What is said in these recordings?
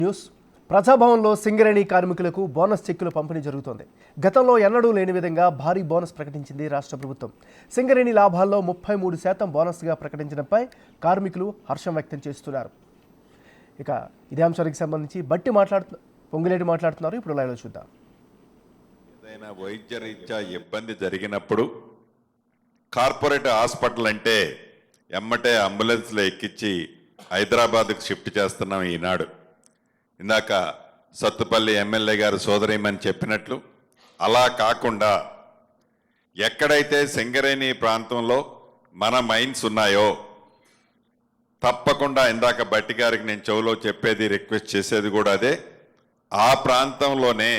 News ప్రజాభవన్లో Singareni కార్మికులకు bonus చెక్కులు పంపిణీ జరుగుతోంది. గతంలో ఎన్నడూ లేని విధంగా భారీ బోనస్ ప్రకటించింది రాష్ట్ర ప్రభుత్వం. సింగరేణి లాభాల్లో 33% బోనస్గా ప్రకటించడంపై కార్మికులు హర్షం వ్యక్తం చేస్తున్నారు. ఇక ఇదే అంశానికి సంబంధించి పొంగులేటి మాట్లాడుతున్నారు. ఇప్పుడు లైవ్లో చూద్దాం. ఏదైనా వైద్య రీత్యా ఇబ్బంది జరిగినప్పుడు కార్పొరేట్ హాస్పిటల్ అంటే ఎమ్మటే అంబులెన్స్లో ఎక్కించి హైదరాబాద్కు షిఫ్ట్ చేస్తున్నాం. ఈనాడు ఇందాక సత్తుపల్లి ఎమ్మెల్యే గారు సోదరిమని చెప్పినట్లు అలా కాకుండా ఎక్కడైతే సింగరేణి ప్రాంతంలో మన మైన్స్ ఉన్నాయో తప్పకుండా ఇందాక బట్టి గారికి నేను చెవులో చెప్పేది రిక్వెస్ట్ చేసేది కూడా అదే. ఆ ప్రాంతంలోనే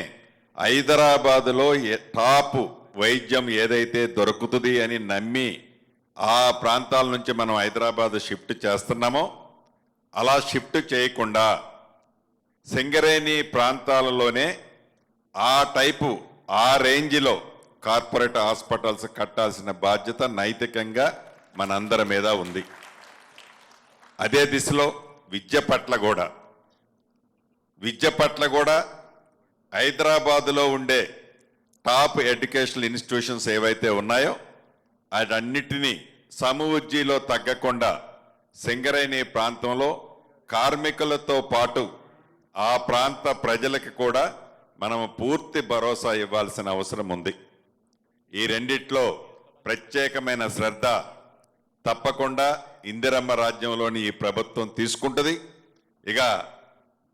హైదరాబాదులో టాప్ వైద్యం ఏదైతే దొరుకుతుంది అని నమ్మి ఆ ప్రాంతాల నుంచి మనం హైదరాబాద్ షిఫ్ట్ చేస్తున్నామో అలా షిఫ్ట్ చేయకుండా సింగరేణి ప్రాంతాలలోనే ఆ టైపు ఆ రేంజ్లో కార్పొరేట్ హాస్పిటల్స్ కట్టాల్సిన బాధ్యత నైతికంగా మనందరి మీద ఉంది. అదే దిశలో విద్య పట్ల కూడా హైదరాబాదులో ఉండే టాప్ ఎడ్యుకేషనల్ ఇన్స్టిట్యూషన్స్ ఏవైతే ఉన్నాయో వాటన్నిటినీ సమవుజ్జీలో తగ్గకుండా సింగరేణి ప్రాంతంలో కార్మికులతో పాటు ఆ ప్రాంత ప్రజలకు కూడా మనం పూర్తి భరోసా ఇవ్వాల్సిన అవసరం ఉంది. ఈ రెండిట్లో ప్రత్యేకమైన శ్రద్ధ తప్పకుండా ఇందిరమ్మ రాజ్యంలోని ఈ ప్రభుత్వం తీసుకుంటుంది. ఇక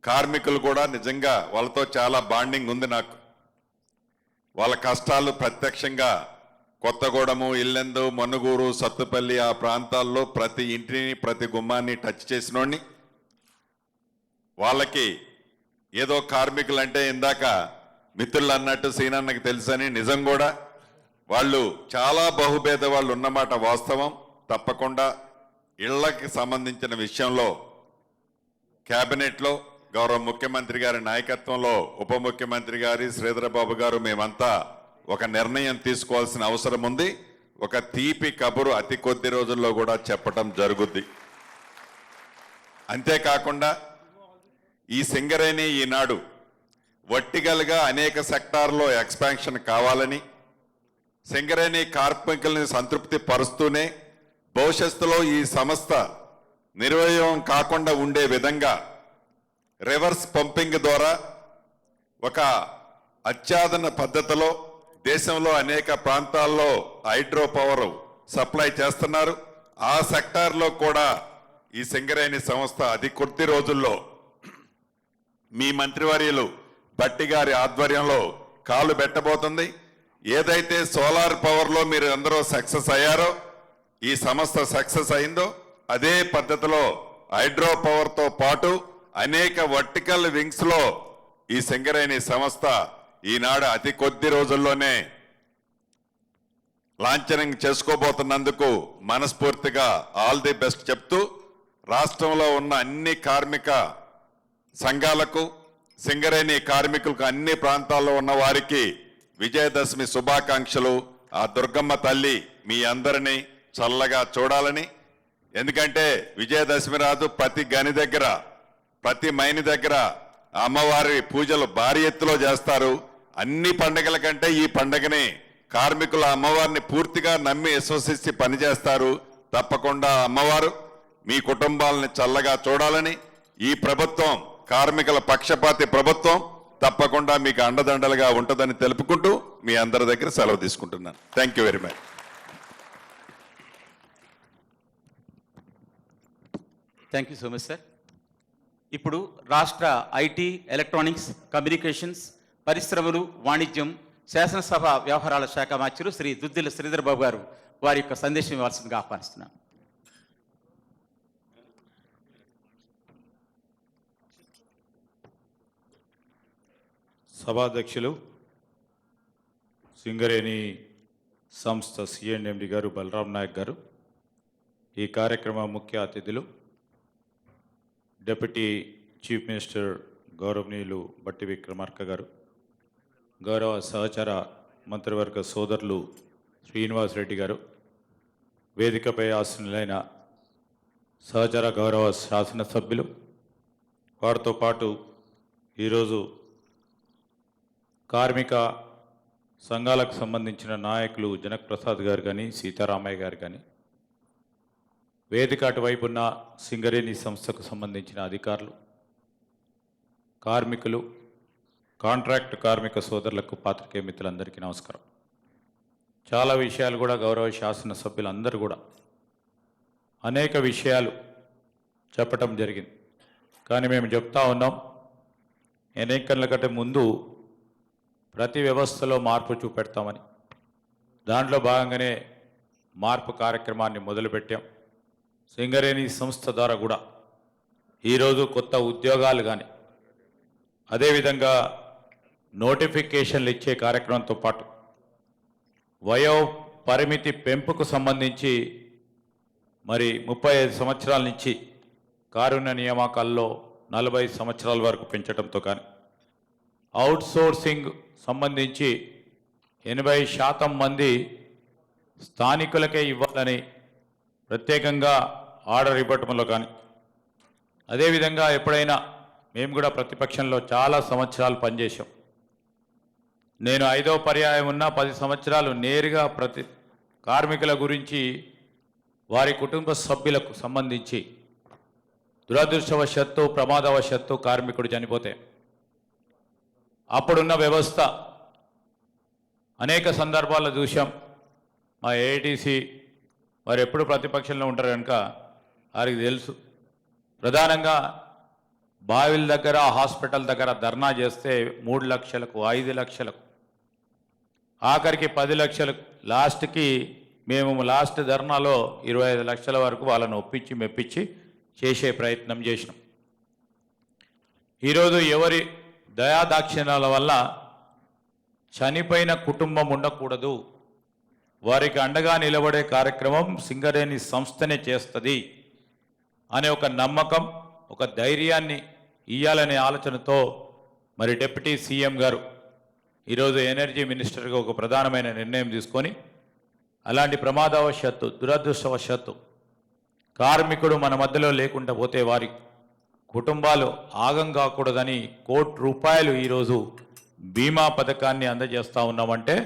కార్మికులు కూడా నిజంగా వాళ్ళతో చాలా బాండింగ్ ఉంది. నాకు వాళ్ళ కష్టాలు ప్రత్యక్షంగా కొత్తగూడెము, ఇల్లెందు, మనుగూరు, సత్తుపల్లి ఆ ప్రాంతాల్లో ప్రతి ఇంటిని ప్రతి గుమ్మాన్ని టచ్ చేసినోడిని. వాళ్ళకి ఏదో కార్మికులు అంటే ఇందాక మిత్రులు అన్నట్టు సీనన్నకి తెలుసని నిజం కూడా వాళ్ళు చాలా బహుభేద వాళ్ళు ఉన్నమాట వాస్తవం. తప్పకుండా ఇళ్లకి సంబంధించిన విషయంలో క్యాబినెట్లో గౌరవ ముఖ్యమంత్రి గారి నాయకత్వంలో ఉప ముఖ్యమంత్రి గారి శ్రీధరబాబు గారు మేమంతా ఒక నిర్ణయం తీసుకోవాల్సిన అవసరం ఉంది. ఒక తీపి కబురు అతి కొద్ది రోజుల్లో కూడా చెప్పటం జరుగుద్ది. అంతేకాకుండా ఈ సింగరేణి ఈనాడు వర్టికల్గా అనేక సెక్టార్లో ఎక్స్పాన్షన్ కావాలని సింగరేణి కార్మికుల్ని సంతృప్తి పరుస్తూనే భవిష్యత్తులో ఈ సంస్థ నిర్వహణ కాకుండా ఉండే విధంగా రివర్స్ పంపింగ్ ద్వారా ఒక అత్యాధునిక పద్ధతిలో దేశంలో అనేక ప్రాంతాల్లో హైడ్రో పవర్ సప్లై చేస్తున్నారు. ఆ సెక్టార్లో కూడా ఈ సింగరేణి సంస్థ అతి కొద్ది రోజుల్లో మీ మంత్రివర్యులు బట్టి గారి ఆధ్వర్యంలో కాలు పెట్టబోతుంది. ఏదైతే సోలార్ పవర్లో మీరు అందరూ సక్సెస్ అయ్యారో ఈ సంస్థ సక్సెస్ అయిందో అదే పద్ధతిలో హైడ్రో పవర్తో పాటు అనేక వర్టికల్ వింగ్స్లో ఈ సింగరేణి సంస్థ ఈనాడు అతి కొద్ది రోజుల్లోనే లాంఛనింగ్ చేసుకోబోతున్నందుకు మనస్ఫూర్తిగా ఆల్ ది బెస్ట్ చెప్తూ రాష్ట్రంలో ఉన్న అన్ని కార్మిక సంఘాలకు సింగరేణి కార్మికులకు అన్ని ప్రాంతాల్లో ఉన్న వారికి విజయదశమి శుభాకాంక్షలు. ఆ దుర్గమ్మ తల్లి మీ అందరినీ చల్లగా చూడాలని. ఎందుకంటే విజయదశమి రాదు ప్రతి గని దగ్గర ప్రతి మైని దగ్గర అమ్మవారి పూజలు భారీ ఎత్తులో చేస్తారు. అన్ని పండుగల కంటే ఈ పండుగని కార్మికుల అమ్మవారిని పూర్తిగా నమ్మి విశ్వసిస్తే పనిచేస్తారు. తప్పకుండా అమ్మవారు మీ కుటుంబాలని చల్లగా చూడాలని ఈ ప్రభుత్వం కార్మికుల పక్షపాతి ప్రభుత్వం తప్పకుండా మీకు అండదండలుగా ఉంటుందని తెలుపుకుంటూ మీ అందరి దగ్గర సెలవు తీసుకుంటున్నాను. Thank you very much. Thank you so much sir. ఇప్పుడు రాష్ట్ర ఐటీ, ఎలక్ట్రానిక్స్, కమ్యూనికేషన్స్, పరిశ్రమలు, వాణిజ్యం, శాసనసభ వ్యవహారాల శాఖ మంత్రులు శ్రీ దుద్దిల శ్రీధరబాబు గారు వారి యొక్క సందేశం ఇవ్వాల్సిందిగా ఆహ్వానిస్తున్నాను. సభాధ్యక్షులు సింగరేణి సంస్థ సిఎండి గారు బలరాం నాయక్ గారు, ఈ కార్యక్రమ ముఖ్య అతిథులు డిప్యూటీ చీఫ్ మినిస్టర్ గౌరవనీయులు బట్టి విక్రమార్క గారు, గౌరవ సహచర మంత్రివర్గ సోదరులు శ్రీనివాసరెడ్డి గారు, వేదికపై ఆసీనులైన సహచర గౌరవ శాసనసభ్యులు, వారితో పాటు ఈరోజు కార్మిక సంఘాలకు సంబంధించిన నాయకులు జనక్ ప్రసాద్ గారు కానీ సీతారామయ్య గారు కానీ వేదిక అటువైపు ఉన్న సింగరేణి సంస్థకు సంబంధించిన అధికారులు కార్మికులు కాంట్రాక్ట్ కార్మిక సోదరులకు పాత్రికేయ మిత్రులందరికీ నమస్కారం. చాలా విషయాలు కూడా గౌరవ శాసనసభ్యులందరూ కూడా అనేక విషయాలు చెప్పటం జరిగింది. కానీ మేము చెప్తా ఉన్నాం, ఎన్నికల కంటే ముందు ప్రతి వ్యవస్థలో మార్పు చూపెడతామని. దాంట్లో భాగంగానే మార్పు కార్యక్రమాన్ని మొదలుపెట్టాం. సింగరేణి సంస్థ ద్వారా కూడా ఈరోజు కొత్త ఉద్యోగాలు కానీ అదేవిధంగా నోటిఫికేషన్లు ఇచ్చే కార్యక్రమంతో పాటు వయో పరిమితి పెంపుకు సంబంధించి మరి 35 సంవత్సరాల నుంచి కారుణ్య నియామకాల్లో 40 సంవత్సరాల వరకు పెంచడంతో కానీ అవుట్సోర్సింగ్ సంబంధించి 80% మంది స్థానికులకే ఇవ్వాలని ప్రత్యేకంగా ఆర్డర్ ఇవ్వటంలో కానీ అదేవిధంగా ఎప్పుడైనా మేము కూడా ప్రతిపక్షంలో చాలా సంవత్సరాలు పనిచేసాం. నేను 5వ పర్యాయం ఉన్న 10 సంవత్సరాలు నేరుగా ప్రతి కార్మికుల గురించి వారి కుటుంబ సభ్యులకు సంబంధించి దురదృష్టవశాత్తు ప్రమాదవశాత్తు కార్మికుడు చనిపోతే అప్పుడున్న వ్యవస్థ అనేక సందర్భాల్లో చూసాం. మా ఏఐటీసీ వారు ఎప్పుడు ప్రతిపక్షంలో ఉంటారు కనుక వారికి తెలుసు. ప్రధానంగా బావిల దగ్గర హాస్పిటల్ దగ్గర ధర్నా చేస్తే 3 లక్షలకు 5 లక్షలకు ఆఖరికి 10 లక్షలకు లాస్ట్కి మేము లాస్ట్ ధర్నాలో 25 లక్షల వరకు వాళ్ళను ఒప్పించి మెప్పించి చేసే ప్రయత్నం చేసినాం. ఈరోజు ఎవరి దయాదాక్షిణ్యాల వల్ల చనిపోయిన కుటుంబం ఉండకూడదు, వారికి అండగా నిలబడే కార్యక్రమం సింగరేణి సంస్థనే చేస్తుంది అనే ఒక నమ్మకం, ఒక ధైర్యాన్ని ఇయ్యాలనే ఆలోచనతో మరి డిప్యూటీ సీఎం గారు ఈరోజు ఎనర్జీ మినిస్టర్గా ఒక ప్రధానమైన నిర్ణయం తీసుకొని అలాంటి ప్రమాదవశాత్తు దురదృష్టవశాత్తు కార్మికుడు మన మధ్యలో లేకుండా పోతే వారి కుటుంబాలు ఆగం కాకూడదని ₹1 ఈరోజు బీమా పథకాన్ని అందజేస్తూ ఉన్నామంటే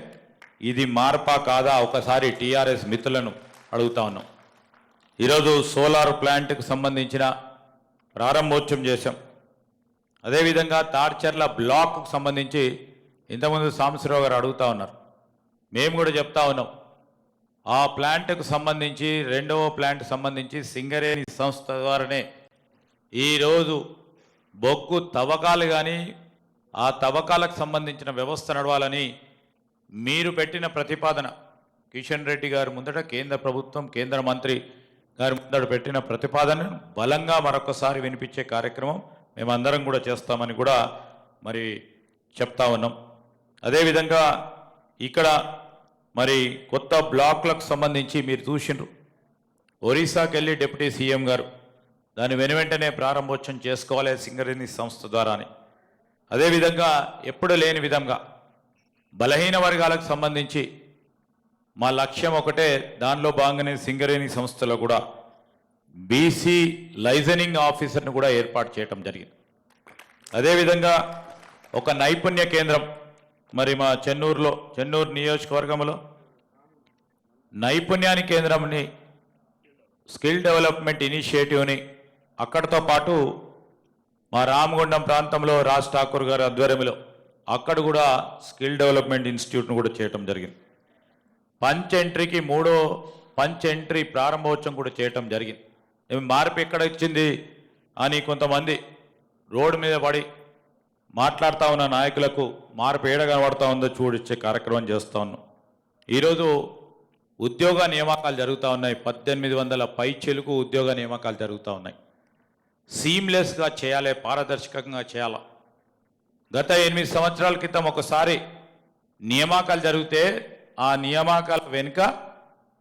ఇది మార్పా కాదా ఒకసారి టీఆర్ఎస్ మిత్రులను అడుగుతా ఉన్నాం. ఈరోజు సోలార్ ప్లాంట్కు సంబంధించిన ప్రారంభోత్సవం చేశాం. అదేవిధంగా తాడ్చర్ల బ్లాక్కు సంబంధించి ఇంతకుముందు సాంబశివరావు గారు అడుగుతూ ఉన్నారు. మేము కూడా చెప్తా ఉన్నాం, ఆ ప్లాంట్కు సంబంధించి 2వ ప్లాంట్ సంబంధించి సింగరేణి సంస్థ ద్వారానే ఈరోజు బొగ్గు తవ్వకాలు కానీ ఆ తవ్వకాలకు సంబంధించిన వ్యవస్థ నడవాలని మీరు పెట్టిన ప్రతిపాదన కిషన్ రెడ్డి గారి ముందట కేంద్ర ప్రభుత్వం కేంద్ర మంత్రి గారి ముందట పెట్టిన ప్రతిపాదనను బలంగా మరొకసారి వినిపించే కార్యక్రమం మేమందరం కూడా చేస్తామని కూడా మరి చెప్తా ఉన్నాం. అదేవిధంగా ఇక్కడ మరి కొత్త బ్లాక్లకు సంబంధించి మీరు చూసిండ్రు, ఒరిస్సాకి వెళ్ళి డిప్యూటీ సీఎం గారు దాని వెనువెంటనే ప్రారంభోత్సవం చేసుకోవాలి సింగరేణి సంస్థ ద్వారా అని. అదేవిధంగా ఎప్పుడు లేని విధంగా బలహీన వర్గాలకు సంబంధించి మా లక్ష్యం ఒకటే, దానిలో భాగంగానే సింగరేణి సంస్థలో కూడా బీసీ లైజనింగ్ ఆఫీసర్ను కూడా ఏర్పాటు చేయటం జరిగింది. అదేవిధంగా ఒక నైపుణ్య కేంద్రం మరి మా చెన్నూరు నియోజకవర్గంలో నైపుణ్యాని కేంద్రంని స్కిల్ డెవలప్మెంట్ ఇనిషియేటివ్ని అక్కడితో పాటు మా రామగుండం ప్రాంతంలో రాజ్ ఠాకూర్ గారి ఆధ్వర్యంలో అక్కడ కూడా స్కిల్ డెవలప్మెంట్ ఇన్స్టిట్యూట్ను కూడా చేయటం జరిగింది. పంచ్ ఎంట్రీకి 3వ పంచ్ ఎంట్రీ ప్రారంభోత్సవం కూడా చేయటం జరిగింది. మార్పు ఎక్కడ వచ్చింది అని కొంతమంది రోడ్డు మీద పడి మాట్లాడుతూ ఉన్న నాయకులకు మార్పు ఏడ కనబడతా ఉందో చూడిచ్చే కార్యక్రమం చేస్తూ ఉన్నాం. ఈరోజు ఉద్యోగ నియామకాలు జరుగుతూ ఉన్నాయి. 1800 పైచిలుకు ఉద్యోగ నియామకాలు జరుగుతూ ఉన్నాయి. సీమ్లెస్గా చేయాలి, పారదర్శకంగా చేయాలి. గత 8 సంవత్సరాల క్రితం ఒకసారి నియామకాలు జరిగితే ఆ నియామకాల వెనుక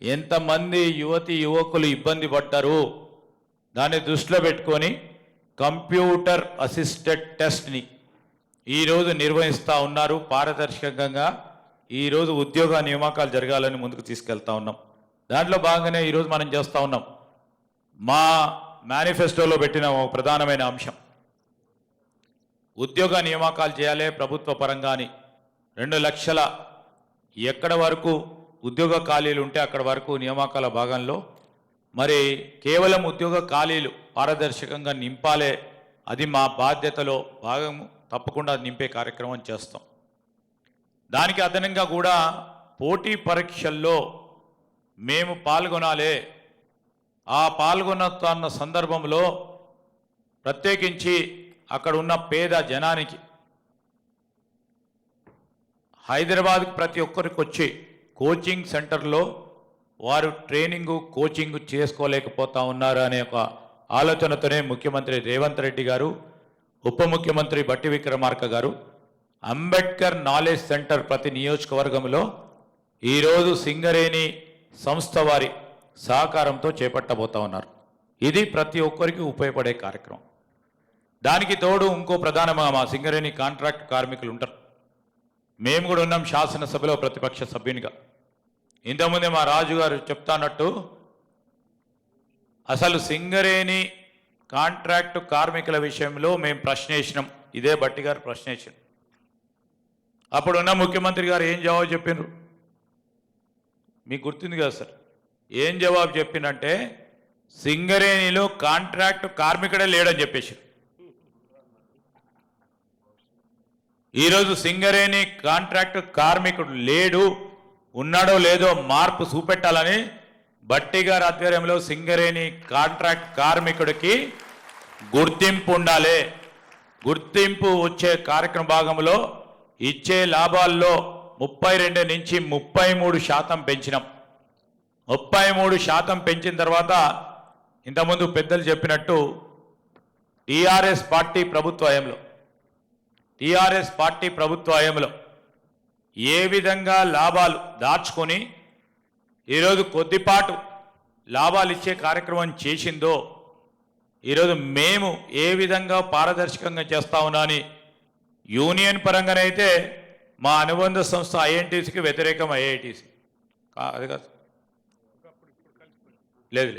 ఎంతమంది యువకులు ఇబ్బంది పడ్డారు దాన్ని దృష్టిలో పెట్టుకొని కంప్యూటర్ అసిస్టెడ్ టెస్ట్ని ఈరోజు నిర్వహిస్తూ ఉన్నారు. పారదర్శకంగా ఈరోజు ఉద్యోగ నియామకాలు జరగాలని ముందుకు తీసుకెళ్తా ఉన్నాం. దాంట్లో భాగంగానే ఈరోజు మనం చేస్తూ ఉన్నాం. మా మేనిఫెస్టోలో పెట్టిన ఒక ప్రధానమైన అంశం ఉద్యోగ నియామకాలు చేయాలి ప్రభుత్వ పరంగాని 2 లక్షల ఎక్కడ వరకు ఉద్యోగ ఖాళీలు ఉంటే అక్కడ వరకు నియామకాల భాగంలో మరి కేవలం ఉద్యోగ ఖాళీలు పారదర్శకంగా నింపాలే, అది మా బాధ్యతలో భాగం, తప్పకుండా నింపే కార్యక్రమం చేస్తాం. దానికి అదనంగా కూడా పోటీ పరీక్షల్లో మేము పాల్గొనాలి. ఆ పాల్గొన్న సందర్భంలో ప్రత్యేకించి అక్కడ ఉన్న పేద జనానికి హైదరాబాద్కి ప్రతి ఒక్కరికి వచ్చి కోచింగ్ సెంటర్లో వారు ట్రైనింగు కోచింగ్ చేసుకోలేకపోతా ఉన్నారు అనే ఒక ఆలోచనతోనే ముఖ్యమంత్రి రేవంత్ రెడ్డి గారు, ఉప ముఖ్యమంత్రి బట్టి విక్రమార్క గారు అంబేద్కర్ నాలెడ్జ్ సెంటర్ ప్రతి నియోజకవర్గంలో ఈరోజు సింగరేణి సంస్థ వారి సహకారంతో చేపట్టబోతా ఉన్నారు. ఇది ప్రతి ఒక్కరికి ఉపయోగపడే కార్యక్రమం. దానికి తోడు ఇంకో ప్రధానంగా మా సింగరేణి కాంట్రాక్ట్ కార్మికులు ఉంటారు. మేము కూడా ఉన్నాం శాసనసభలో ప్రతిపక్ష సభ్యునిగా. ఇంతకుముందే మా రాజు గారు చెప్తానట్టు అసలు సింగరేణి కాంట్రాక్టు కార్మికుల విషయంలో మేము ప్రశ్నించినాం. ఇదే బట్టి గారు ప్రశ్నించారు. అప్పుడున్న ముఖ్యమంత్రి గారు ఏం జవాబు చెప్పినారు మీకు గుర్తుంది కదా సార్? ఏం జవాబు చెప్పినంటే సింగరేణిలో కాంట్రాక్టు కార్మికుడే లేడని చెప్పేసి. ఈరోజు సింగరేణి కాంట్రాక్టు కార్మికుడు లేడు, ఉన్నాడో లేదో మార్పు చూపెట్టాలని బట్టి గారి ఆధ్వర్యంలో సింగరేణి కాంట్రాక్ట్ కార్మికుడికి గుర్తింపు ఉండాలి. గుర్తింపు వచ్చే కార్యక్రమ భాగంలో ఇచ్చే లాభాల్లో 32 నుంచి 33% పెంచినాం. 33% పెంచిన తర్వాత ఇంతకుముందు పెద్దలు చెప్పినట్టు టీఆర్ఎస్ పార్టీ ప్రభుత్వ హయాంలో ఏ విధంగా లాభాలు దాచుకొని ఈరోజు కొద్దిపాటు లాభాలు ఇచ్చే కార్యక్రమం చేసిందో ఈరోజు మేము ఏ విధంగా పారదర్శకంగా చేస్తా ఉన్నా అని యూనియన్ పరంగానైతే మా అనుబంధ సంస్థ ఐఎన్టీసీకి వ్యతిరేకం. ఐఐటీసీ అది కాదు, లేదు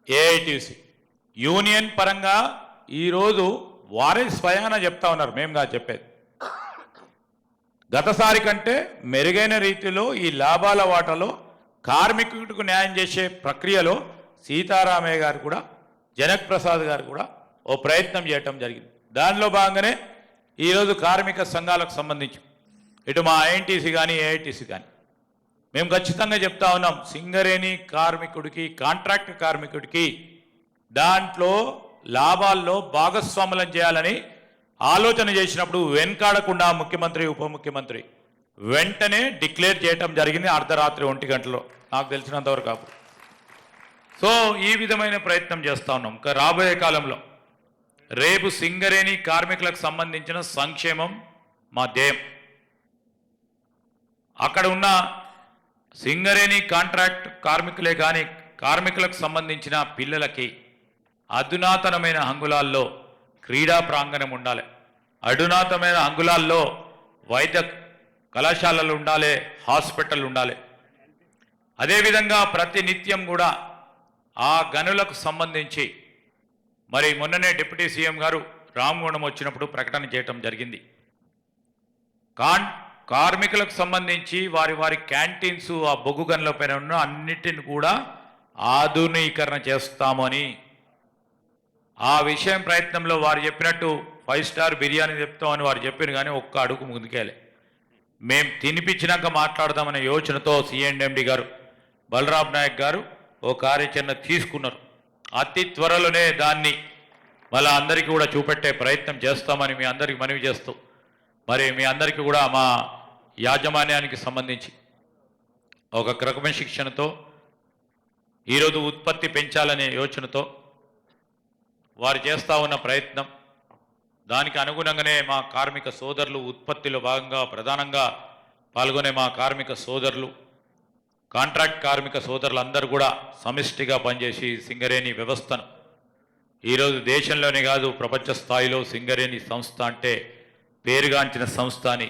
ఏఐటీసీ యూనియన్ పరంగా ఈరోజు వారే స్వయాన చెప్తా ఉన్నారు, మేము కాదు చెప్పేది. గతసారి కంటే మెరుగైన రీతిలో ఈ లాభాల వాటాలో కార్మికుడికి న్యాయం చేసే ప్రక్రియలో సీతారామయ్య గారు కూడా, జనక్ ప్రసాద్ గారు కూడా ఓ ప్రయత్నం చేయటం జరిగింది. దానిలో భాగంగానే ఈరోజు కార్మిక సంఘాలకు సంబంధించి ఇటు మా ఐఎన్టీసీ కానీ ఏఐటీసీ కానీ మేము ఖచ్చితంగా చెప్తా ఉన్నాం, సింగరేణి కార్మికుడికి కాంట్రాక్ట్ కార్మికుడికి దాంట్లో లాభాల్లో భాగస్వాములను చేయాలని ఆలోచన చేసినప్పుడు వెనకాడకుండా ముఖ్యమంత్రి ఉప ముఖ్యమంత్రి వెంటనే డిక్లేర్ చేయటం జరిగింది అర్ధరాత్రి 1 గంటలో నాకు తెలిసినంతవరకు కాదు. సో ఈ విధమైన ప్రయత్నం చేస్తూ ఉన్నాం. ఇంకా రాబోయే కాలంలో రేపు సింగరేణి కార్మికులకు సంబంధించిన సంక్షేమం మా ధ్యేయం. అక్కడ ఉన్న సింగరేణి కాంట్రాక్ట్ కార్మికులే కానీ కార్మికులకు సంబంధించిన పిల్లలకి అధునాతనమైన అంగుళాల్లో క్రీడా ప్రాంగణం ఉండాలి, అధునాతనమైన అంగుళాల్లో వైద్య కళాశాలలు ఉండాలి, హాస్పిటల్ ఉండాలి. అదేవిధంగా ప్రతి నిత్యం కూడా ఆ గనులకు సంబంధించి మరి మొన్ననే డిప్యూటీ సీఎం గారు రామగుండం వచ్చినప్పుడు ప్రకటన చేయటం జరిగింది. కార్మికులకు సంబంధించి వారి క్యాంటీన్స్ ఆ బొగ్గు గనుల పైన ఉన్న అన్నిటిని కూడా ఆధునీకరణ చేస్తామని ఆ విషయం ప్రయత్నంలో వారు చెప్పినట్టు 5 స్టార్ బిర్యానీ చెప్తామని వారు చెప్పారు, కానీ ఒక్క అడుగు ముందుకేలే. మేము తినిపించినాక మాట్లాడదామనే యోచనతో సిఎండ్ఎండి గారు బలరాం నాయక్ గారు ఓ కార్యాచరణ తీసుకున్నారు. అతి త్వరలోనే దాన్ని మళ్ళీ అందరికీ కూడా చూపెట్టే ప్రయత్నం చేస్తామని మీ అందరికీ మనవి చేస్తూ, మరి మీ అందరికీ కూడా మా యాజమాన్యానికి సంబంధించి ఒక క్రమశిక్షణతో ఈరోజు ఉత్పత్తి పెంచాలనే యోచనతో వారు చేస్తూ ఉన్న ప్రయత్నం, దానికి అనుగుణంగానే మా కార్మిక సోదరులు ఉత్పత్తిలో భాగంగా ప్రధానంగా పాల్గొనే మా కార్మిక సోదరులు, కాంట్రాక్ట్ కార్మిక సోదరులందరూ కూడా సమిష్టిగా పనిచేసి సింగరేణి వ్యవస్థను ఈరోజు దేశంలోనే కాదు ప్రపంచ స్థాయిలో సింగరేణి సంస్థ అంటే పేరుగాంచిన సంస్థ అని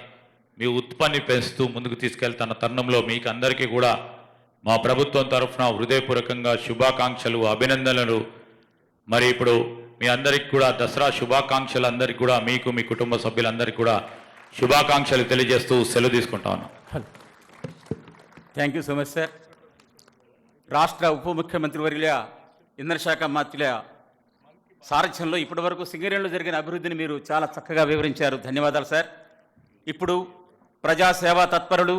మీ ఉత్పత్తిని పెంచుతూ ముందుకు తీసుకెళ్తున్న తరుణంలో మీకు అందరికీ కూడా మా ప్రభుత్వం తరఫున హృదయపూర్వకంగా శుభాకాంక్షలు, అభినందనలు. మరి ఇప్పుడు మీ అందరికి కూడా దసరా శుభాకాంక్షలు, అందరికీ కూడా మీకు మీ కుటుంబ సభ్యులందరికీ కూడా శుభాకాంక్షలు తెలియజేస్తూ సెలవు తీసుకుంటా ఉన్నాం. Thank you so much sir. రాష్ట్ర ఉప ముఖ్యమంత్రి వర్యుల ఇంధన శాఖ మంత్రుల సారథ్యంలో ఇప్పటి వరకు సింగరేణిలో జరిగిన అభివృద్ధిని మీరు చాలా చక్కగా వివరించారు. ధన్యవాదాలు సార్. ఇప్పుడు ప్రజాసేవా తత్పరులు,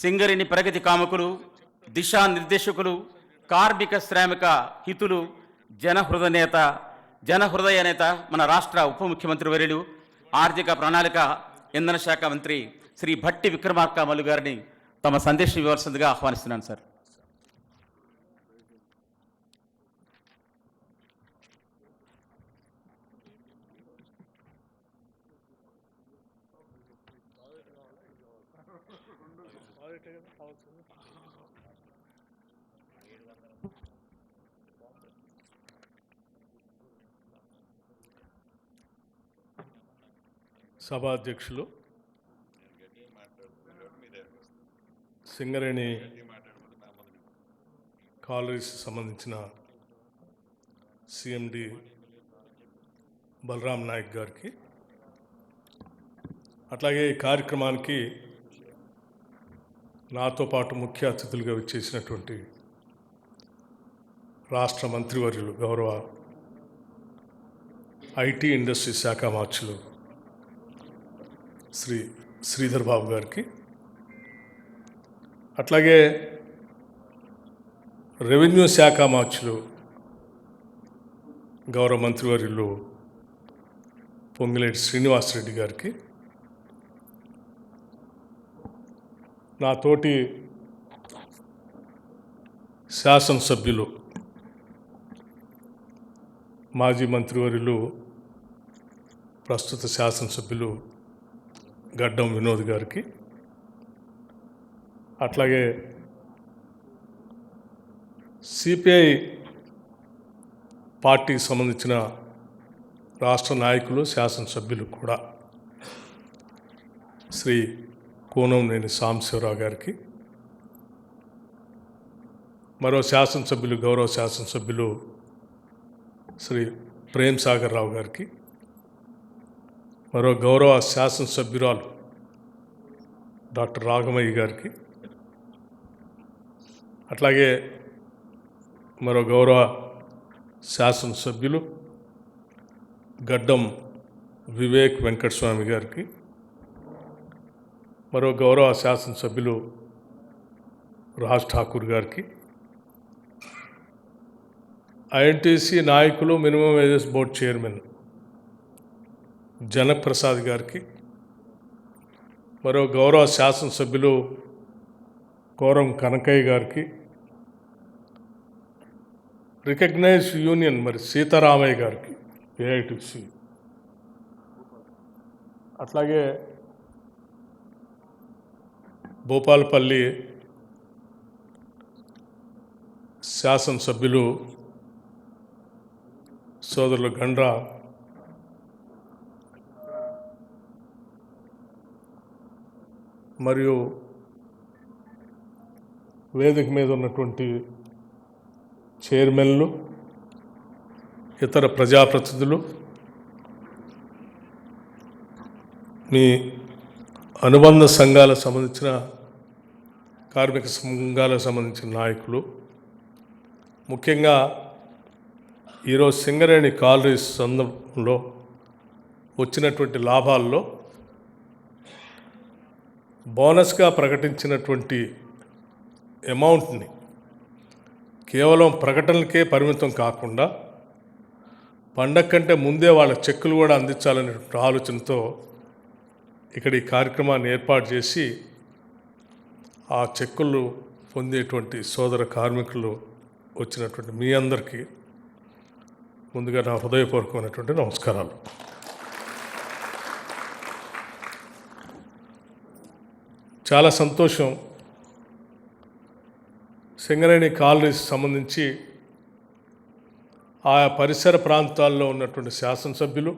సింగరేణి ప్రగతి కాముకులు, దిశానిర్దేశకులు, కార్మిక శ్రామిక హితులు, జనహృదయ నేత మన రాష్ట్ర ఉప ముఖ్యమంత్రి వర్యులు, ఆర్థిక ప్రణాళిక ఇంధన శాఖ మంత్రి శ్రీ భట్టి విక్రమార్క మల్లు గారిని తమ సందేశం ఇవ్వాల్సిందిగా ఆహ్వానిస్తున్నాను సార్. సభాధ్యక్షులు, సింగరేణి కాలరీస్ సంబంధించిన సిఎండి బలరాం నాయక్ గారికి, అట్లాగే ఈ కార్యక్రమానికి నాతో పాటు ముఖ్య అతిథులుగా విచ్చేసినటువంటి రాష్ట్ర మంత్రివర్యులు గౌరవ ఐటీ ఇండస్ట్రీ శాఖ మార్చులు శ్రీ శ్రీధర్ బాబు గారికి, అట్లాగే రెవెన్యూ శాఖ మార్చులు గౌరవ మంత్రివర్యులు పొంగిలేటి శ్రీనివాసరెడ్డి గారికి, నా తోటి శాసనసభ్యులు మాజీ మంత్రివర్యులు ప్రస్తుత శాసనసభ్యులు గడ్డం వినోద్ గారికి, అట్లాగే సిపిఐ పార్టీకి సంబంధించిన రాష్ట్ర నాయకులు, శాసనసభ్యులు కూడా శ్రీ కోనంనేని సాంబశివరావు గారికి, మరో శాసనసభ్యులు గౌరవ శాసనసభ్యులు శ్రీ ప్రేమ్ సాగర్ రావు గారికి, మరో గౌరవ శాసనసభ్యురాలు డాక్టర్ రాఘమయ్య గారికి, అట్లాగే మరో గౌరవ శాసనసభ్యులు గడ్డం వివేక్ వెంకటస్వామి గారికి, మరో గౌరవ శాసనసభ్యులు రాజ్ ఠాకూర్ గారికి, ఐఎన్టీసీ నాయకులు, minimum wages board chairman Jana Prasad గారికి, మరో గౌరవ శాసనసభ్యులు కోరం కనకయ్య గారికి, రికగ్నైజ్ యూనియన్ మరి సీతారామయ్య గారికి ఏఐటీసీ, అట్లాగే భూపాలపల్లి శాసనసభ్యులు సోదరులు గండ్రా మరియు వేదిక మీద ఉన్నటువంటి చైర్మన్లు, ఇతర ప్రజాప్రతినిధులు, మీ అనుబంధ సంఘాలకు సంబంధించిన కార్మిక సంఘాలకు సంబంధించిన నాయకులు, ముఖ్యంగా ఈరోజు సింగరేణి కాలరీస్ సందర్భంలో వచ్చినటువంటి లాభాల్లో బోనస్గా ప్రకటించినటువంటి అమౌంట్ని కేవలం ప్రకటనలకే పరిమితం కాకుండా పండగ కంటే ముందే వాళ్ళ చెక్కులు కూడా అందించాలనే ఆలోచనతో ఇక్కడ ఈ కార్యక్రమాన్ని ఏర్పాటు చేసి ఆ చెక్కులు పొందేటువంటి సోదర కార్మికులు వచ్చినటువంటి మీ అందరికీ ముందుగా నా హృదయపూర్వకమైనటువంటి నమస్కారాలు. చాలా సంతోషం. సింగరేణి కాలనీస్ సంబంధించి ఆయా పరిసర ప్రాంతాల్లో ఉన్నటువంటి శాసనసభ్యులు,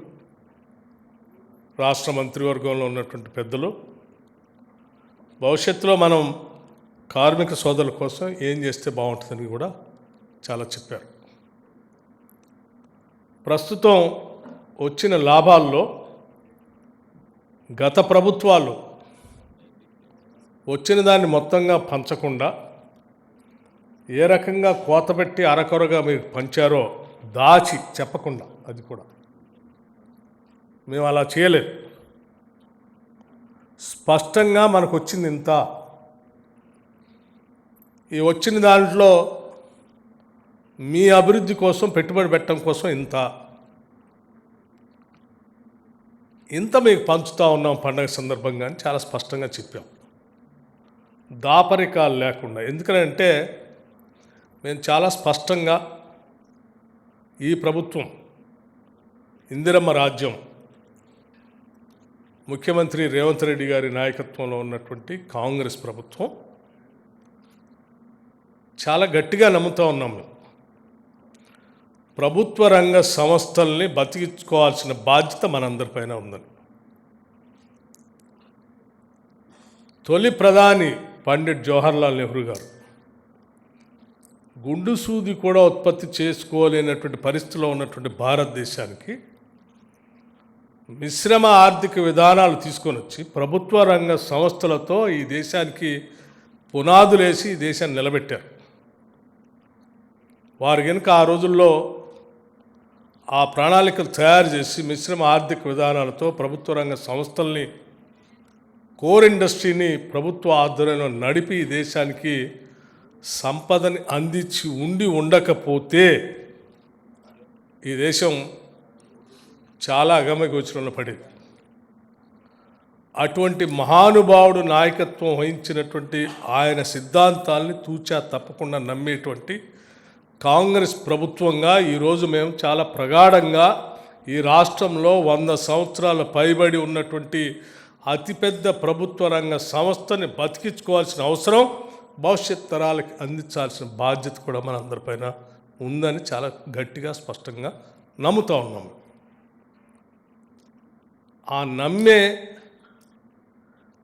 రాష్ట్ర మంత్రివర్గంలో ఉన్నటువంటి పెద్దలు భవిష్యత్తులో మనం కార్మిక సోదరుల కోసం ఏం చేస్తే బాగుంటుందని కూడా చాలా చెప్పారు. ప్రస్తుతం వచ్చిన లాభాల్లో గత ప్రభుత్వాలు వచ్చిన దాన్ని మొత్తంగా పంచకుండా ఏ రకంగా కోతపెట్టి అరకొరగా మీరు పంచారో దాచి చెప్పకుండా, అది కూడా మేము అలా చేయలేదు. స్పష్టంగా మనకు వచ్చింది ఇంత, ఈ వచ్చిన దాంట్లో మీ అభివృద్ధి కోసం పెట్టుబడి పెట్టడం కోసం ఇంత మీకు పంచుతూ ఉన్నాం పండగ సందర్భంగా అని చాలా స్పష్టంగా చెప్పాం, దాపరికాలు లేకుండా. ఎందుకంటే మేము చాలా స్పష్టంగా ఈ ప్రభుత్వం ఇందిరమ్మ రాజ్యం ముఖ్యమంత్రి రేవంత్ రెడ్డి గారి నాయకత్వంలో ఉన్నటువంటి కాంగ్రెస్ ప్రభుత్వం చాలా గట్టిగా నమ్ముతూ ఉన్నాం. మేము ప్రభుత్వ రంగ సంస్థల్ని బతికించుకోవాల్సిన బాధ్యత మనందరిపైన ఉందని. తొలి ప్రధాని పండిట్ జవహర్లాల్ నెహ్రూ గారు గుండు సూది కూడా ఉత్పత్తి చేసుకోలేనటువంటి పరిస్థితిలో ఉన్నటువంటి భారతదేశానికి మిశ్రమ ఆర్థిక విధానాలు తీసుకొని వచ్చి ప్రభుత్వ రంగ సంస్థలతో ఈ దేశానికి పునాదులేసి ఈ దేశాన్ని నిలబెట్టారు. వారు కనుక ఆ రోజుల్లో ఆ ప్రణాళికలు తయారు చేసి మిశ్రమ ఆర్థిక విధానాలతో ప్రభుత్వ రంగ సంస్థల్ని, కోర్ ఇండస్ట్రీని ప్రభుత్వ ఆధ్వర్యంలో నడిపి ఈ దేశానికి సంపదని అందించి ఉండకపోతే ఈ దేశం చాలా అగమ్యగోచరంలో పడేది. అటువంటి మహానుభావుడు నాయకత్వం వహించినటువంటి ఆయన సిద్ధాంతాలని తూచా తప్పకుండా నమ్మేటువంటి కాంగ్రెస్ ప్రభుత్వంగా ఈరోజు మేము చాలా ప్రగాఢంగా ఈ రాష్ట్రంలో 100 సంవత్సరాల పైబడి ఉన్నటువంటి అతిపెద్ద ప్రభుత్వ రంగ సంస్థని బతికించుకోవాల్సిన అవసరం, భవిష్యత్ తరాలకు అందించాల్సిన బాధ్యత కూడా మన అందరిపైన ఉందని చాలా గట్టిగా స్పష్టంగా నమ్ముతూ ఉన్నాము. ఆ నమ్మే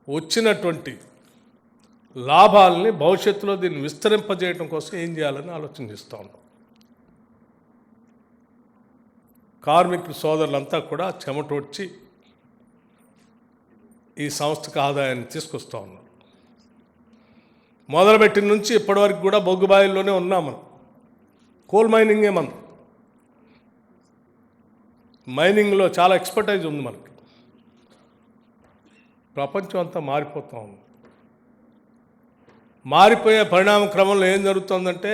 వచ్చినటువంటి లాభాలని భవిష్యత్తులో దీన్ని విస్తరింపజేయడం కోసం ఏం చేయాలని ఆలోచన చేస్తూ ఉన్నాం. కార్మికుల సోదరులంతా కూడా చెమటొడ్చి ఈ సంస్థకు ఆదాయాన్ని తీసుకొస్తూ ఉన్నారు. మొదలుపెట్టిన నుంచి ఇప్పటివరకు కూడా బొగ్గుబాయిల్లోనే ఉన్నాం మనం. కోల్ మైనింగే మనం. మైనింగ్లో చాలా ఎక్స్పర్టైజ్ ఉంది మనకి. ప్రపంచం అంతా మారిపోతూ ఉంది. మారిపోయే పరిణామ క్రమంలో ఏం జరుగుతుందంటే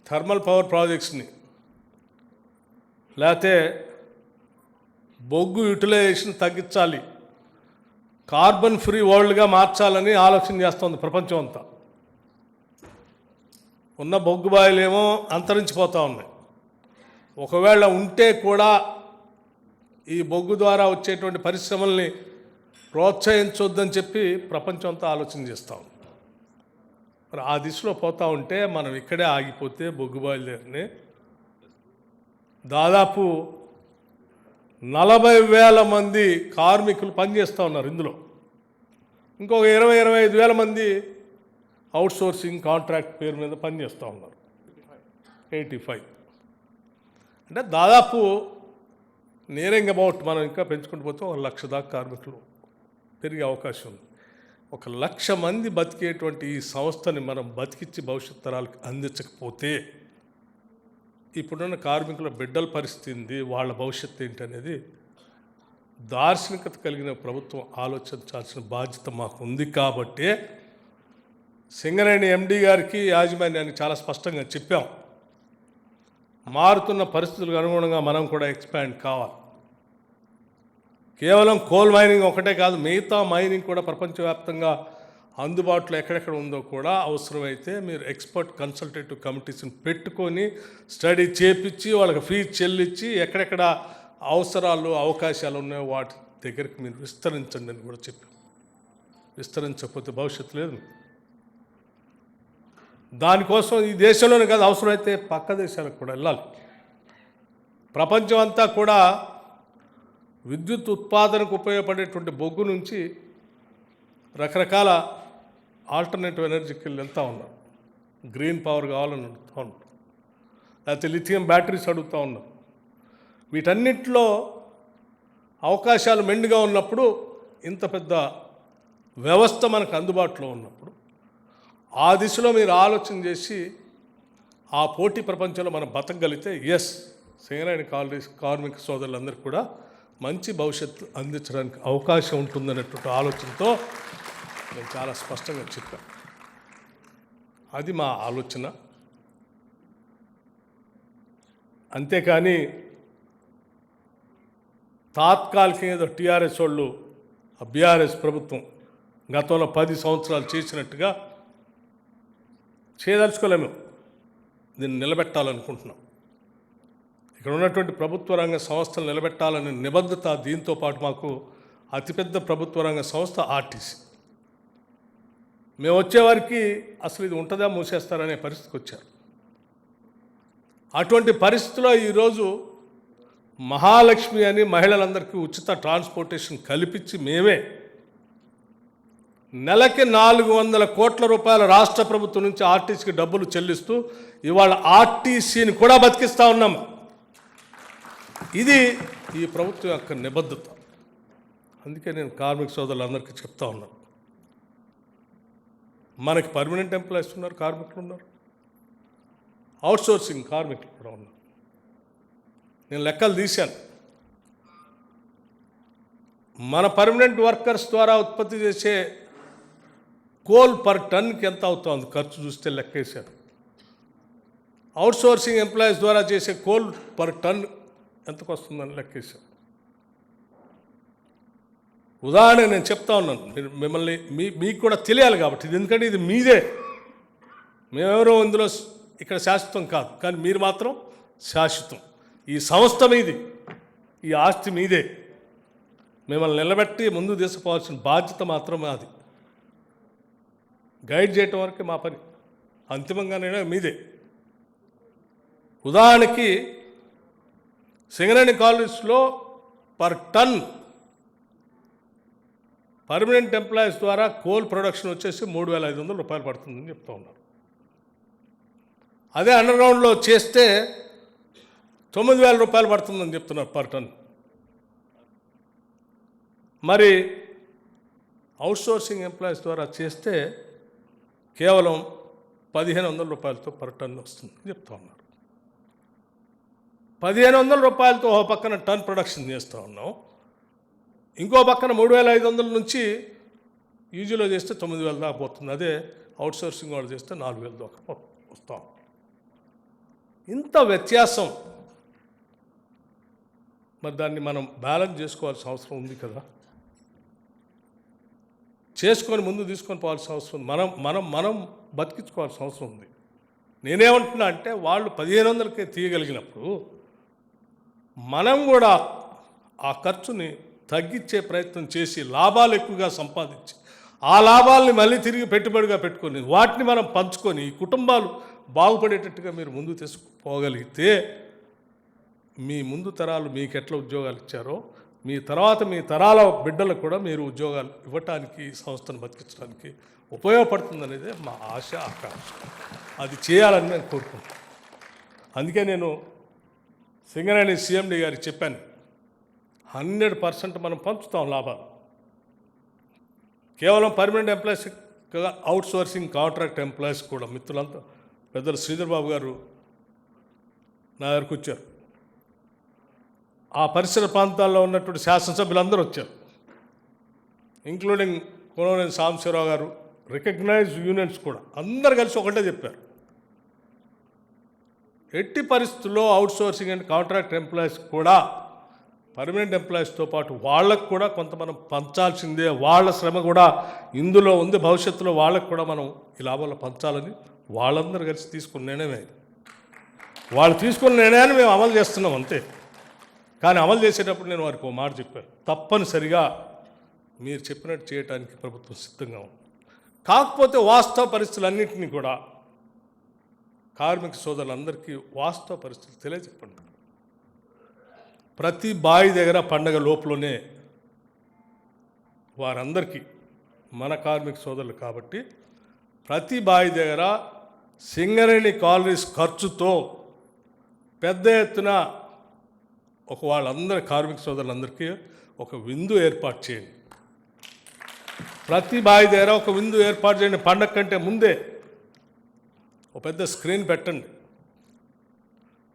థర్మల్ పవర్ ప్రాజెక్ట్స్ని లేకపోతే బొగ్గు యూటిలైజేషన్ తగ్గించాలి, కార్బన్ ఫ్రీ వరల్డ్గా మార్చాలని ఆలోచన చేస్తుంది ప్రపంచం అంతా. ఉన్న బొగ్గు బాయిలేమో అంతరించిపోతూ ఉన్నాయి. ఒకవేళ ఉంటే కూడా ఈ బొగ్గు ద్వారా వచ్చేటువంటి పరిశ్రమల్ని ప్రోత్సహించొద్దని చెప్పి ప్రపంచం అంతా ఆలోచన చేస్తాం. మరి ఆ దిశలో పోతూ ఉంటే మనం ఇక్కడే ఆగిపోతే బొగ్గు బాయిలర్ని దాదాపు 40,000 మంది కార్మికులు పనిచేస్తూ ఉన్నారు ఇందులో. ఇంకొక 20-25,000 మంది అవుట్సోర్సింగ్ కాంట్రాక్ట్ పేరు మీద పనిచేస్తూ ఉన్నారు. 85 అంటే దాదాపు నియరింగ్ అబౌట్ మనం ఇంకా పెంచుకుంటూ పోతే 1,00,000 దాకా కార్మికులు పెరిగే అవకాశం ఉంది. 1,00,000 మంది బతికేటువంటి ఈ సంస్థని మనం బతికించి భవిష్యత్ తరాలకు అందించకపోతే ఇప్పుడున్న కార్మికుల బిడ్డల పరిస్థితి ఏంది, వాళ్ళ భవిష్యత్తు ఏంటనేది దార్శనికత కలిగిన ప్రభుత్వం ఆలోచించాల్సిన బాధ్యత మాకు ఉంది. కాబట్టి సింగరేణి ఎండి గారికి యాజమాన్యానికి చాలా స్పష్టంగా చెప్పాం, మారుతున్న పరిస్థితులకు అనుగుణంగా మనం కూడా ఎక్స్పాండ్ కావాలి. కేవలం కోల్ మైనింగ్ ఒకటే కాదు, మిగతా మైనింగ్ కూడా ప్రపంచవ్యాప్తంగా అందుబాటులో ఎక్కడెక్కడ ఉందో కూడా అవసరమైతే మీరు ఎక్స్పర్ట్ కన్సల్టేటివ్ కమిటీస్ని పెట్టుకొని స్టడీ చేపించి వాళ్ళకి ఫీజు చెల్లించి ఎక్కడెక్కడ అవసరాలు అవకాశాలు ఉన్నాయో వాటి దగ్గరికి మీరు విస్తరించండి అని కూడా చెప్పాం. విస్తరించకపోతే భవిష్యత్తు లేదు. దానికోసం ఈ దేశంలోనే కాదు, అవసరమైతే పక్క దేశాలకు కూడా వెళ్ళాలి. ప్రపంచం అంతా కూడా విద్యుత్ ఉత్పాదనకు ఉపయోగపడేటువంటి బొగ్గు నుంచి రకరకాల ఆల్టర్నేటివ్ ఎనర్జీకి వెళ్తూ ఉన్నారు. గ్రీన్ పవర్ కావాలని అడుగుతూ ఉంటారు. లేకపోతే లిథియం బ్యాటరీస్ అడుగుతూ ఉన్నారు. వీటన్నిటిలో అవకాశాలు మెండుగా ఉన్నప్పుడు, ఇంత పెద్ద వ్యవస్థ మనకు అందుబాటులో ఉన్నప్పుడు, ఆ దిశలో మీరు ఆలోచన చేసి ఆ పోటీ ప్రపంచంలో మనం బతకగలిగితే సింగరేణి కార్మిక సోదరులందరికీ కూడా మంచి భవిష్యత్తు అందించడానికి అవకాశం ఉంటుందనేటువంటి ఆలోచనతో నేను చాలా స్పష్టంగా చెప్పాను. అది మా ఆలోచన. అంతేకాని తాత్కాలికంగా ఏదో టీఆర్ఎస్ వాళ్ళు, బీఆర్ఎస్ ప్రభుత్వం గతంలో 10 సంవత్సరాలు చేసినట్టుగా చేయదలుచుకోలేము. దీన్ని నిలబెట్టాలనుకుంటున్నాం. ఇక్కడ ఉన్నటువంటి ప్రభుత్వ రంగ సంస్థలు నిలబెట్టాలనే నిబద్ధత, దీంతో పాటు మాకు అతిపెద్ద ప్రభుత్వ రంగ సంస్థ ఆర్టీసీ. మేము వచ్చేవారికి అసలు ఇది ఉంటుందా, మూసేస్తారనే పరిస్థితికి వచ్చారు. అటువంటి పరిస్థితిలో ఈరోజు మహాలక్ష్మి అని మహిళలందరికీ ఉచిత ట్రాన్స్పోర్టేషన్ కల్పించి మేమే నెలకి 400 కోట్ల రూపాయల రాష్ట్ర ప్రభుత్వం నుంచి ఆర్టీసీకి డబ్బులు చెల్లిస్తూ ఇవాళ ఆర్టీసీని కూడా బతికిస్తూ ఉన్నాం. ఇది ఈ ప్రభుత్వం యొక్క నిబద్ధత. అందుకే నేను కార్మిక సోదరులందరికీ చెప్తా ఉన్నాను, మనకి పర్మనెంట్ ఎంప్లాయీస్ ఉన్నారు, కార్మికులు ఉన్నారు, అవుట్సోర్సింగ్ కార్మికులు కూడా ఉన్నారు. నేను లెక్కలు తీశాను. మన పర్మనెంట్ వర్కర్స్ ద్వారా ఉత్పత్తి చేసే కోల్ పర్ టన్కి ఎంత అవుతుంది ఖర్చు చూస్తే లెక్కేశారు. అవుట్సోర్సింగ్ ఎంప్లాయీస్ ద్వారా చేసే కోల్ పర్ టన్ ఎంతకు వస్తుందని లెక్కేశారు. ఉదాహరణ నేను చెప్తా ఉన్నాను, మిమ్మల్ని మీకు కూడా తెలియాలి కాబట్టి. ఇది ఎందుకంటే ఇది మీదే, మేమెవరో ఇందులో ఇక్కడ శాశ్వతం కాదు, కానీ మీరు మాత్రం శాశ్వతం. ఈ సంస్థ మీది, ఈ ఆస్తి మీదే. మిమ్మల్ని నిలబెట్టి ముందు తీసుకుపోవాల్సిన బాధ్యత మాత్రం అది. గైడ్ చేయటం వరకే మా పని, అంతిమంగానే మీదే. ఉదాహరణకి సింగరేణి కాలేజ్లో పర్ టన్ పర్మనెంట్ ఎంప్లాయీస్ ద్వారా కోల్ ప్రొడక్షన్ వచ్చేసి 3,500 రూపాయలు పడుతుందని చెప్తూ ఉన్నారు. అదే అండర్గ్రౌండ్లో చేస్తే 9,000 రూపాయలు పడుతుందని చెప్తున్నారు పర్ టన్. మరి అవుట్సోర్సింగ్ ఎంప్లాయీస్ ద్వారా చేస్తే కేవలం 1,500 రూపాయలతో పర్ టన్ వస్తుందని చెప్తూ ఉన్నారు. 1,500 రూపాయలతో ఒక పక్కన టన్ ప్రొడక్షన్ చేస్తూ ఉన్నాం, ఇంకో పక్కన 3,500 నుంచి యూజీలో చేస్తే 9,000 దాకా పోతుంది. అదే అవుట్సోర్సింగ్ వాళ్ళు చేస్తే 4,000 దాకా వస్తాం. ఇంత వ్యత్యాసం. మరి దాన్ని మనం బ్యాలెన్స్ చేసుకోవాల్సిన అవసరం ఉంది కదా, చేసుకొని ముందు తీసుకొని పోవాల్సిన అవసరం ఉంది. మనం బతికించుకోవాల్సిన అవసరం ఉంది. నేనేమంటున్నా అంటే, వాళ్ళు 1,500కే తీయగలిగినప్పుడు మనం కూడా ఆ ఖర్చుని తగ్గించే ప్రయత్నం చేసి లాభాలు ఎక్కువగా సంపాదించి ఆ లాభాలని మళ్ళీ తిరిగి పెట్టుబడిగా పెట్టుకొని వాటిని మనం పంచుకొని ఈ కుటుంబాలు బాగుపడేటట్టుగా మీరు ముందు తీసుకుపోగలిగితే, మీ ముందు తరాలు మీకు ఎట్లా ఉద్యోగాలు ఇచ్చారో మీ తరాల బిడ్డలకు కూడా మీరు ఉద్యోగాలు ఇవ్వటానికి, సంస్థను బతికించడానికి ఉపయోగపడుతుందనేదే మా ఆశ, ఆకాంక్ష. అది చేయాలని నేను కోరుకుంటున్నాను. అందుకే నేను సింగరేణి సిఎండి గారికి చెప్పాను, 100% మనం పంచుతాం లాభాలు. కేవలం permanent employees, outsourcing contract employees కూడా. మిత్రులంతా పెద్దలు శ్రీధర్ బాబు గారు నా దగ్గరకు వచ్చారు, ఆ పరిసర ప్రాంతాల్లో ఉన్నటువంటి శాసనసభ్యులందరూ వచ్చారు, ఇంక్లూడింగ్ కోననేని సాంబశివరావు గారు, రికగ్నైజ్డ్ యూనియన్స్ కూడా. అందరు కలిసి ఒకటే చెప్పారు, ఎట్టి పరిస్థితుల్లో అవుట్సోర్సింగ్ అండ్ కాంట్రాక్ట్ ఎంప్లాయీస్ కూడా పర్మనెంట్ ఎంప్లాయీస్తో పాటు వాళ్ళకు కూడా కొంత మనం పంచాల్సిందే. వాళ్ళ శ్రమ కూడా ఇందులో ఉంది, భవిష్యత్తులో వాళ్ళకు కూడా మనం ఈ లాభాలు పంచాలని వాళ్ళందరూ కలిసి తీసుకున్న నిర్ణయమే. వాళ్ళు తీసుకున్న నిర్ణయాన్ని మేము అమలు చేస్తున్నాం అంతే. కానీ అమలు చేసేటప్పుడు నేను వారికి ఒక మాట చెప్పాను, తప్పనిసరిగా మీరు చెప్పినట్టు చేయడానికి ప్రభుత్వం సిద్ధంగా ఉంది. కాకపోతే వాస్తవ పరిస్థితులన్నింటినీ కూడా కార్మిక సోదరులందరికీ వాస్తవ పరిస్థితులు తెలియజెప్పండి. ప్రతి బావి దగ్గర పండగ లోపలనే వారందరికీ, మన కార్మిక సోదరులు కాబట్టి, ప్రతి బావి దగ్గర సింగరేణి కాలనీస్ ఖర్చుతో పెద్ద ఎత్తున వాళ్ళందరి కార్మిక సోదరులందరికీ ఒక విందు ఏర్పాటు చేయండి. ప్రతి బావి దగ్గర ఒక విందు ఏర్పాటు చేయండి. పండగ కంటే ముందే ఒక పెద్ద స్క్రీన్ పెట్టండి.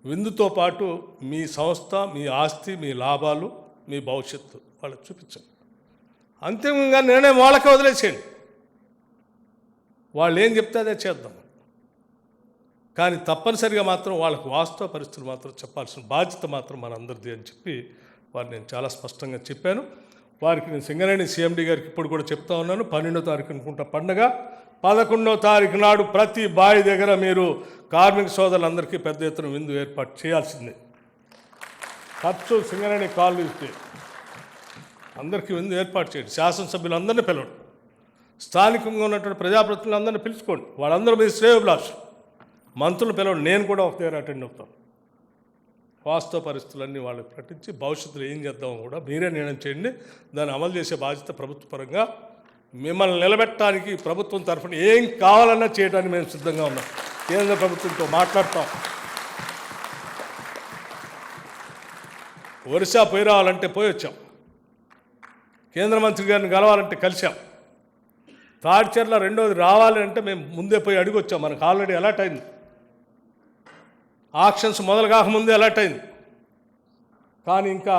విందుతో పాటు మీ సంస్థ, మీ ఆస్తి, మీ లాభాలు, మీ భవిష్యత్తు వాళ్ళకి చూపించండి. అంతిమంగా నిర్ణయం వాళ్ళకే వదిలేసేయండి. వాళ్ళు ఏం చెప్తే అదే చేద్దాం. కానీ తప్పనిసరిగా మాత్రం వాళ్ళకు వాస్తవ పరిస్థితులు మాత్రం చెప్పాల్సిన బాధ్యత మాత్రం మనందరిది అని చెప్పి వారు నేను చాలా స్పష్టంగా చెప్పాను. వారికి నేను సింగరేణి CMD గారికి ఇప్పుడు కూడా చెప్తా ఉన్నాను. 12వ తారీఖు అనుకుంటా పండగ. 11వ తారీఖు నాడు ప్రతి బావి దగ్గర మీరు కార్మిక సోదరులందరికీ పెద్ద ఎత్తున విందు ఏర్పాటు చేయాల్సిందే. ఖర్చు సింగరేణి కాళ్ళు ఇస్తే అందరికీ విందు ఏర్పాటు చేయండి. శాసనసభ్యులందరినీ పిలవండి. స్థానికంగా ఉన్నటువంటి ప్రజాప్రతినిధులందరినీ పిలుచుకోండి. వాళ్ళందరూ మీ శ్రేయోభిలాష్. మంత్రులు పిలవండి. నేను కూడా ఒక దగ్గర అటెండ్ అవుతాను. వాస్తవ పరిస్థితులన్నీ వాళ్ళకి ప్రకటించి భవిష్యత్తులో ఏం చేద్దామో కూడా మీరే నిర్ణయం చేయండి. దాన్ని అమలు చేసే బాధ్యత ప్రభుత్వ పరంగా మిమ్మల్ని నిలబెట్టడానికి ప్రభుత్వం తరఫున ఏం కావాలన్నా చేయడానికి మేము సిద్ధంగా ఉన్నాం. కేంద్ర ప్రభుత్వంతో మాట్లాడతాం. ఒరిస్సా పోయి రావాలంటే పోయి వచ్చాం. కేంద్ర మంత్రి గారిని కలవాలంటే కలిసాం. తాడిచెర్ల రెండోది రావాలి అంటే మేము ముందే పోయి అడిగి వచ్చాం. మనకు ఆల్రెడీ అలర్ట్ అయింది. ఆక్షన్స్ మొదలు కాకముందే అలర్ట్ అయింది. కానీ ఇంకా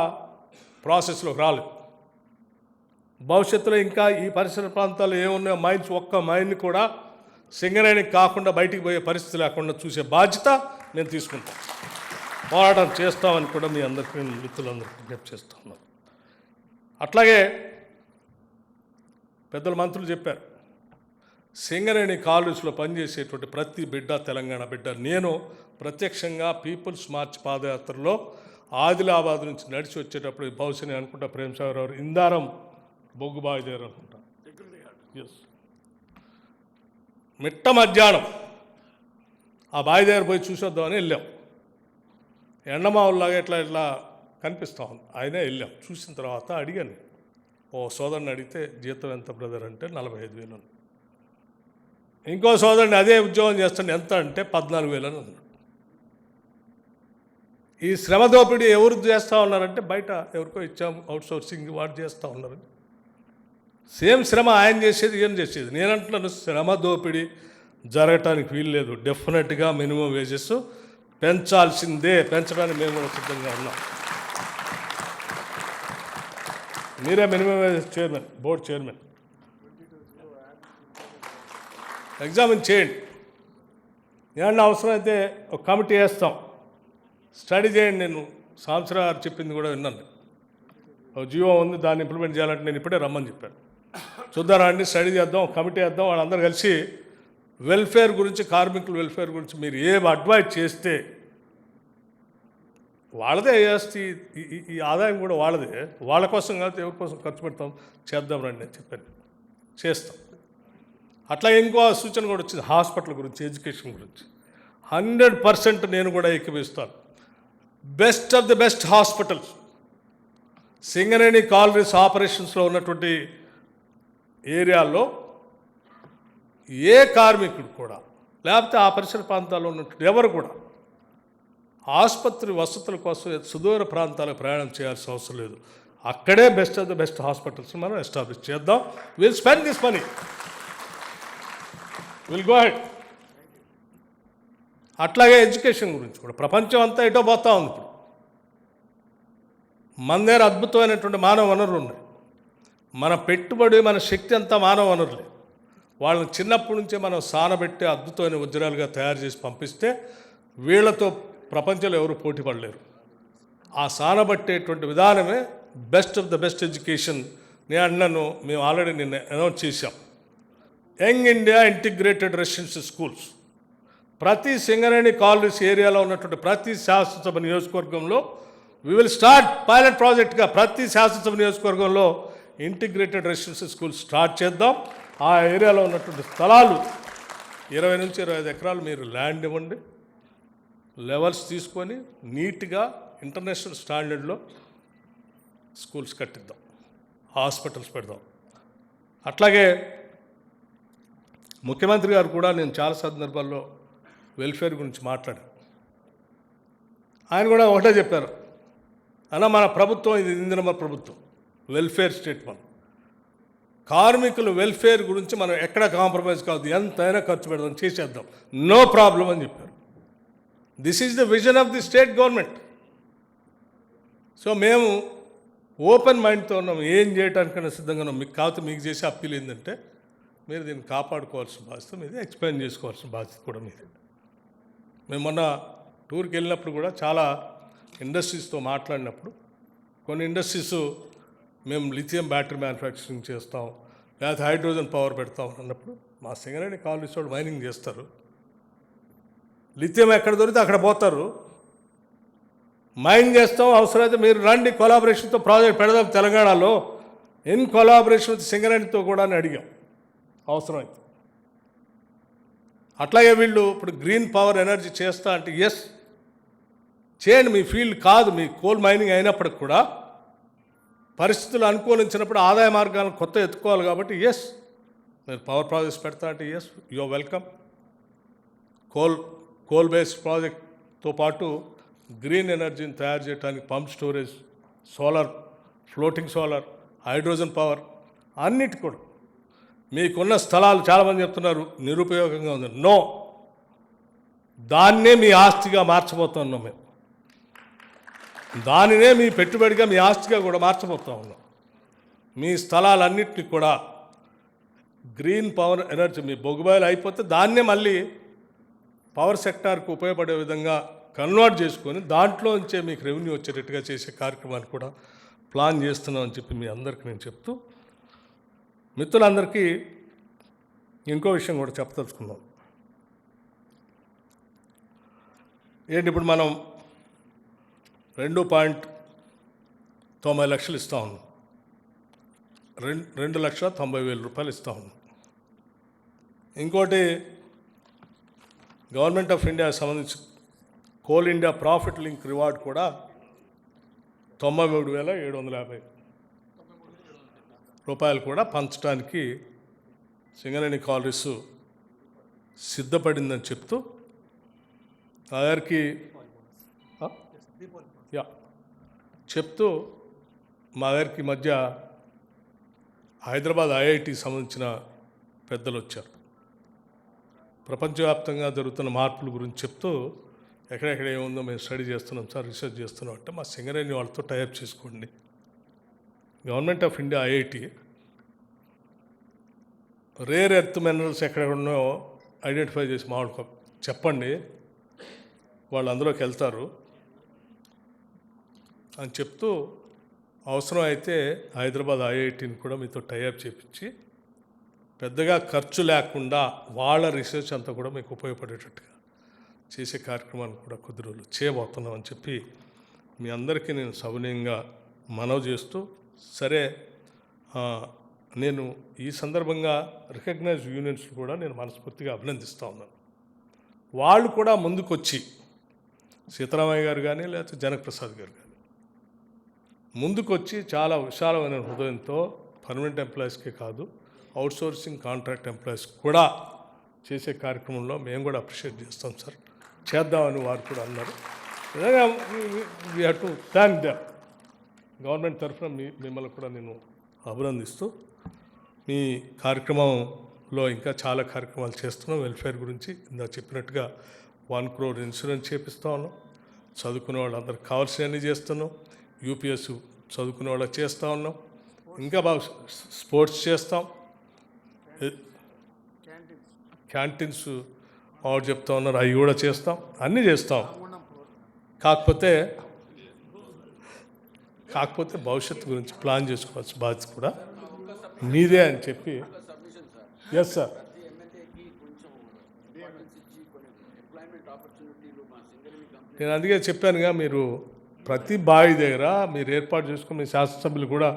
ప్రాసెస్లోకి రాలేదు. భవిష్యత్తులో ఇంకా ఈ పరిసర ప్రాంతాల్లో ఏమున్నాయో మైన్స్, ఒక్క మైన్ని కూడా సింగరేణికి కాకుండా బయటికి పోయే పరిస్థితి లేకుండా చూసే బాధ్యత నేను తీసుకుంటాం. పోరాటం చేస్తామని కూడా మీ అందరికీ, మిత్రులందరికీ విజ్ఞప్తి చేస్తూ ఉన్నాను. అట్లాగే పెద్దల మంత్రులు చెప్పారు, సింగరేణి కాలేజీలో పనిచేసేటువంటి ప్రతి బిడ్డ తెలంగాణ బిడ్డ. నేను ప్రత్యక్షంగా పీపుల్స్ మార్చ్ పాదయాత్రలో ఆదిలాబాద్ నుంచి నడిచి వచ్చేటప్పుడు బహుశా నేను అనుకుంటా ప్రేమసాగర్ గారు ఇందారం బొగ్గుబావి దగ్గర అనుకుంటా, ఎస్, మిట్ట మధ్యాహ్నం ఆ బావి దగ్గర పోయి చూసొద్దామని వెళ్ళాం. ఎండమావుల్లాగా ఇట్లా కనిపిస్తా ఉంది. ఆయనే వెళ్ళాం. చూసిన తర్వాత అడిగాను, ఓ సోదరుని అడిగితే జీతం ఎంత బ్రదర్ అంటే 45,000. ఇంకో సోదరుని అదే ఉద్యోగం చేస్తుండే ఎంత అంటే 14,000 అన్నాడు. ఈ శ్రమ దోపిడీ ఎవరు చేస్తూ ఉన్నారంటే బయట ఎవరికో ఇచ్చాము, అవుట్ సోర్సింగ్ వాడు చేస్తూ ఉన్నారు. సేమ్ శ్రమ ఆయన చేసేది, ఏం చేసేది. నేనంటున్నాను శ్రమ దోపిడీ జరగటానికి వీలు లేదు. డెఫినెట్గా మినిమం వేజెస్ పెంచాల్సిందే. పెంచడానికి మేము కూడా సిద్ధంగా ఉన్నాం. మీరే minimum wages chairman, board chairman, examine చేయండి. ఏమన్నా అవసరమైతే ఒక కమిటీ వేస్తాం, స్టడీ చేయండి. నేను సంవత్సరాలు గారు చెప్పింది కూడా విన్నాను. ఒక జీవో ఉంది, దాన్ని ఇంప్లిమెంట్ చేయాలంటే నేను ఇప్పుడే రమ్మని చెప్పాను. చూద్దారా అండి, స్టడీ చేద్దాం, కమిటీ వేద్దాం. వాళ్ళందరూ కలిసి వెల్ఫేర్ గురించి, కార్మికుల వెల్ఫేర్ గురించి మీరు ఏం అడ్వైజ్ చేస్తే వాళ్ళదే వేస్తే ఈ ఆదాయం కూడా వాళ్ళదే. వాళ్ళ కోసం కాదు, ఎవరి కోసం ఖర్చు పెడతాం, చేద్దాం రండి అని చెప్పాను. చేస్తాం. అట్లా ఇంకో సూచన కూడా వచ్చింది హాస్పిటల్ గురించి, ఎడ్యుకేషన్ గురించి. 100% నేను కూడా ఏకీభవిస్తాను. Best of the best hospitals Singareni collieries ఆపరేషన్స్లో ఉన్నటువంటి ఏరియాల్లో ఏ కార్మికుడు కూడా, లేకపోతే ఆ పరిసర ప్రాంతాల్లో ఉన్నటువంటి ఎవరు కూడా ఆసుపత్రి వసతుల కోసం సుదూర ప్రాంతాలకు ప్రయాణం చేయాల్సిన అవసరం లేదు. అక్కడే best of the best hospitals మనం ఎస్టాబ్లిష్ చేద్దాం. Will spend this money, will go head. అట్లాగే ఎడ్యుకేషన్ గురించి కూడా ప్రపంచం అంతా ఎటో పోతా ఉంది. ఇప్పుడు మన దగ్గర అద్భుతమైనటువంటి మానవ వనరులు ఉన్నాయి. మన పెట్టుబడి, మన శక్తి అంతా మానవ వనరులే. వాళ్ళని చిన్నప్పటి నుంచే మనం సానబెట్టి అద్భుతమైన వజ్రాలుగా తయారు చేసి పంపిస్తే వీళ్లతో ప్రపంచంలో ఎవరు పోటీ పడలేరు. ఆ సానబట్టేటువంటి విధానమే best of the best education. నేను అన్నాను, మేము ఆల్రెడీ నిన్న అనౌన్స్ చేశాం. Young India integrated residential schools ప్రతి సింగరేణి కాలనీస్ ఏరియాలో ఉన్నటువంటి ప్రతి శాసనసభ నియోజకవర్గంలో వి విల్ స్టార్ట్ పైలట్ ప్రాజెక్ట్గా ప్రతి శాసనసభ నియోజకవర్గంలో ఇంటిగ్రేటెడ్ రెసిడెన్షియల్ స్కూల్స్ స్టార్ట్ చేద్దాం. ఆ ఏరియాలో ఉన్నటువంటి స్థలాలు 20 నుంచి 25 ఎకరాలు మీరు ల్యాండ్ ఇవ్వండి. లెవెల్స్ తీసుకొని నీట్గా ఇంటర్నేషనల్ స్టాండర్డ్లో స్కూల్స్ కట్టిద్దాం, హాస్పిటల్స్ పెడదాం. అట్లాగే ముఖ్యమంత్రి గారు కూడా నేను చాలా సందర్భాల్లో వెల్ఫేర్ గురించి మాట్లాడాను. ఆయన కూడా ఒకటే చెప్పారు, అన్న మన ప్రభుత్వం ఇది ఇందిరమ్మ ప్రభుత్వం, వెల్ఫేర్ స్టేట్ మనం, కార్మికుల వెల్ఫేర్ గురించి మనం ఎక్కడ కాంప్రమైజ్ కావద్దు, ఎంతైనా ఖర్చు పెడదాం, చేసేద్దాం, నో ప్రాబ్లం అని చెప్పారు. This is the vision of the state government. So మేము ఓపెన్ మైండ్తో ఉన్నాం, ఏం చేయడానికైనా సిద్ధంగా ఉన్నాం. మీకు కాకపోతే మీకు చేసే అప్పీల్ ఏంటంటే మీరు దీన్ని కాపాడుకోవాల్సిన బాధ్యత మీది, ఎక్స్ప్లెయిన్ చేసుకోవాల్సిన బాధ్యత కూడా మీది. మేము మొన్న టూర్కి వెళ్ళినప్పుడు కూడా చాలా ఇండస్ట్రీస్తో మాట్లాడినప్పుడు కొన్ని ఇండస్ట్రీస్ మేము లిథియం బ్యాటరీ మ్యానుఫ్యాక్చరింగ్ చేస్తాం, లేకపోతే హైడ్రోజన్ పవర్ పెడతాం అన్నప్పుడు మా సింగరేణి కాలనీస్ వాళ్ళు మైనింగ్ చేస్తారు, లిథియం ఎక్కడ దొరికితే అక్కడ పోతారు, మైన్ చేస్తాం, అవసరమైతే మీరు రండి కొలాబరేషన్తో ప్రాజెక్ట్ పెడదాం తెలంగాణలో, ఇన్ కొలాబరేషన్ విత్ సింగరేణితో కూడా అని అడిగాం అవసరమైతే. అట్లాగే వీళ్ళు ఇప్పుడు గ్రీన్ పవర్ ఎనర్జీ చేస్తా అంటే ఎస్ చేయండి, మీ ఫీల్డ్ కాదు, మీ కోల్ మైనింగ్ అయినప్పటికి కూడా పరిస్థితులు అనుకూలించినప్పుడు ఆదాయ మార్గాలను కొత్త ఎత్తుకోవాలి కాబట్టి ఎస్ మీరు పవర్ ప్రాజెక్ట్స్ పెడతా అంటే yes you are welcome. Coal based ప్రాజెక్ట్తో పాటు గ్రీన్ ఎనర్జీని తయారు చేయడానికి pump storage, solar, floating solar, hydrogen power అన్నిటి కూడా మీకున్న స్థలాలు చాలామంది చెప్తున్నారు నిరుపయోగంగా ఉంది. నో, దాన్నే మీ ఆస్తిగా మార్చబోతున్నాం మేము, దానినే మీ పెట్టుబడిగా మీ ఆస్తిగా కూడా మార్చబోతూ ఉన్నాం. మీ స్థలాలన్నింటినీ కూడా గ్రీన్ పవర్ ఎనర్జీ, మీ బొగ్గుబాయిలు అయిపోతే దాన్నే మళ్ళీ పవర్ సెక్టార్కి ఉపయోగపడే విధంగా కన్వర్ట్ చేసుకొని దాంట్లో నుంచే మీకు రెవెన్యూ వచ్చేటట్టుగా చేసే కార్యక్రమాన్ని కూడా ప్లాన్ చేస్తున్నామని చెప్పి మీ అందరికీ నేను చెప్తూ, మిత్రులందరికీ ఇంకో విషయం కూడా చెప్పదలుచుకుందాం. ఏంటి, ఇప్పుడు మనం 2.90 లక్షలు ఇస్తూ ఉన్నాం, 2,90,000 రూపాయలు ఇస్తూ ఉన్నాం. ఇంకోటి గవర్నమెంట్ ఆఫ్ ఇండియా సంబంధించి coal India profit link reward కూడా 93,750 రూపాయలు కూడా పంచడానికి సింగరేణి కాలనీస్ సిద్ధపడిందని చెప్తూ నా గారికి చెప్తూ మా గారికి మధ్య హైదరాబాద్ ఐఐటి సంబంధించిన పెద్దలు వచ్చారు. ప్రపంచవ్యాప్తంగా జరుగుతున్న మార్పుల గురించి చెప్తూ ఎక్కడెక్కడ ఏముందో మేము స్టడీ చేస్తున్నాం సార్, రీసెర్చ్ చేస్తున్నాం అంటే మా సింగరేణి వాళ్ళతో టైప్ చేసుకోండి. Government of India IIT rare earth minerals ఎక్కడ ఉన్నాయో ఐడెంటిఫై చేసి మా వాళ్ళకి చెప్పండి, వాళ్ళు అందులోకి వెళ్తారు అని చెప్తూ, అవసరం అయితే హైదరాబాద్ ఐఐటిని కూడా మీతో టైఅప్ చేపించి పెద్దగా ఖర్చు లేకుండా వాళ్ళ రీసెర్చ్ అంతా కూడా మీకు ఉపయోగపడేటట్టుగా చేసే కార్యక్రమాన్ని కూడా కొద్ది రోజులు చేయబోతున్నామని చెప్పి మీ అందరికీ నేను సవినయంగా మనవి చేస్తూ, సరే నేను ఈ సందర్భంగా రికగ్నైజ్ యూనియన్స్ కూడా నేను మనస్ఫూర్తిగా అభినందిస్తూ ఉన్నాను. వాళ్ళు కూడా ముందుకొచ్చి సీతారామయ్య గారు కానీ లేకపోతే జనకప్రసాద్ గారు కానీ ముందుకొచ్చి చాలా విశాలమైన హృదయంతో పర్మనెంట్ ఎంప్లాయీస్కే కాదు అవుట్సోర్సింగ్ కాంట్రాక్ట్ ఎంప్లాయీస్ కూడా చేసే కార్యక్రమంలో మేము కూడా అప్రిషియేట్ చేస్తాం సార్, చేద్దామని వారు కూడా అన్నారు. నిజంగా we have to thank them. Government తరఫున మిమ్మల్ని కూడా నేను అభినందిస్తూ, మీ కార్యక్రమంలో ఇంకా చాలా కార్యక్రమాలు చేస్తున్నాం. వెల్ఫేర్ గురించి ఇందాక చెప్పినట్టుగా 1 crore ఇన్సూరెన్స్ చేపిస్తూ ఉన్నాం, చదువుకునే వాళ్ళందరికి కావాల్సినవన్నీ చేస్తున్నాం, యూపీఎస్ చదువుకునే వాళ్ళకి చేస్తూ ఉన్నాం, ఇంకా బాగా స్పోర్ట్స్ చేస్తాం, క్యాంటీన్స్ ఆవిడ చెప్తా ఉన్నారు అవి కూడా చేస్తాం, అన్నీ చేస్తాం. కాకపోతే భవిష్యత్తు గురించి ప్లాన్ చేసుకోవాల్సిన బాధ్యత కూడా మీదే అని చెప్పి. ఎస్ సార్, నేను అందుకే చెప్పానుగా, మీరు ప్రతి బావి దగ్గర మీరు ఏర్పాటు చేసుకుని మీ శాసనసభ్యులు కూడా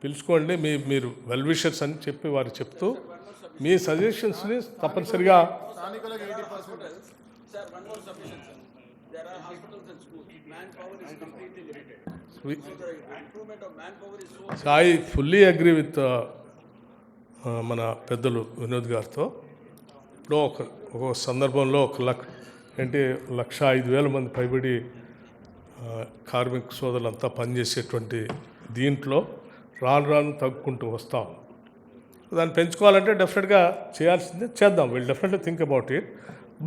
పిలుచుకోండి, మీరు వెల్ విషర్స్ అని చెప్పి వారు చెప్తూ మీ సజెషన్స్ని తప్పనిసరిగా ఐ ఫుల్లీ అగ్రీ విత్ మన పెద్దలు వినోద్ గారితో. ఇప్పుడు ఒక సందర్భంలో 1,05,000 మంది పైబడి కార్మిక సోదరులంతా పనిచేసేటువంటి దీంట్లో రాను రాను తగ్గుకుంటూ వస్తాం. దాన్ని పెంచుకోవాలంటే డెఫినెట్గా చేయాల్సిందే, చేద్దాం. Will definitely think about it.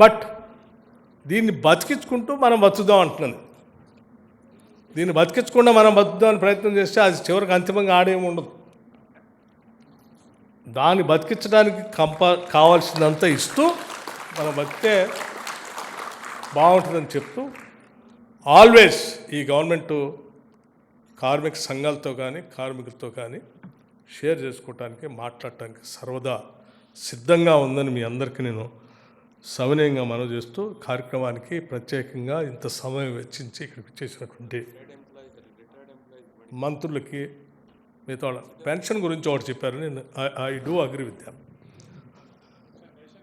But దీన్ని బతికించుకుంటూ మనం బతుకుదాం అంటున్నది. దీన్ని బతికించకుండా మనం బతుకుదామని ప్రయత్నం చేస్తే అది చివరికి అంతిమంగా ఆడేమి ఉండదు. దాన్ని బతికించడానికి కావాల్సినంత ఇస్తూ మనం బతికితే బాగుంటుందని చెప్తూ ఆల్వేస్ ఈ గవర్నమెంటు కార్మిక సంఘాలతో కానీ కార్మికులతో కానీ షేర్ చేసుకోవటానికి మాట్లాడటానికి సర్వదా సిద్ధంగా ఉందని మీ అందరికీ నేను సవినయంగా మనవి చేస్తూ కార్యక్రమానికి ప్రత్యేకంగా ఇంత సమయం వెచ్చించి ఇక్కడికి చేసినటువంటి మంత్రులకి మిగతా పెన్షన్ గురించి ఒకటి చెప్పారు. నేను I do agree with them.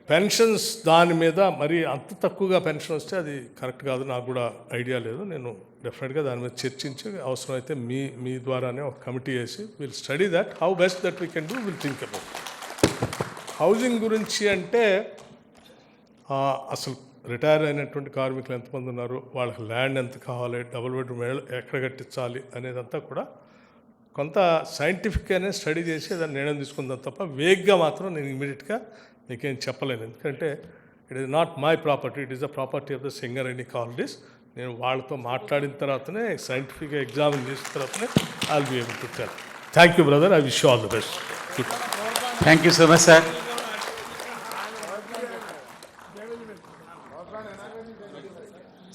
Pensions దాని మీద మరి అంత తక్కువగా పెన్షన్ వస్తే అది కరెక్ట్ కాదు. నాకు కూడా ఐడియా లేదు. నేను డెఫినెట్గా దాని మీద చర్చించి అవసరమైతే మీ ద్వారానే ఒక కమిటీ వేసి will study that how best that we can do, will think about. Housing గురించి అంటే అసలు రిటైర్ అయినటువంటి కార్మికులు ఎంతమంది ఉన్నారు, వాళ్ళకి ల్యాండ్ ఎంత కావాలి, డబుల్ బెడ్రూమ్ ఎక్కడ కట్టించాలి అనేదంతా కూడా కొంత సైంటిఫిక్గానే స్టడీ చేసి దాన్ని నిర్ణయం తీసుకుందాం తప్ప వేగ్గా మాత్రం నేను ఇమీడియట్గా నీకేం చెప్పలేను. ఎందుకంటే it is not my property, it is the property of the Singareni colonies. నేను వాళ్ళతో మాట్లాడిన తర్వాతనే సైంటిఫిక్గా ఎగ్జామిన్ చేసిన తర్వాతనే I will be able to tell. Thank you brother, I wish you all the best. Thank you so much sir.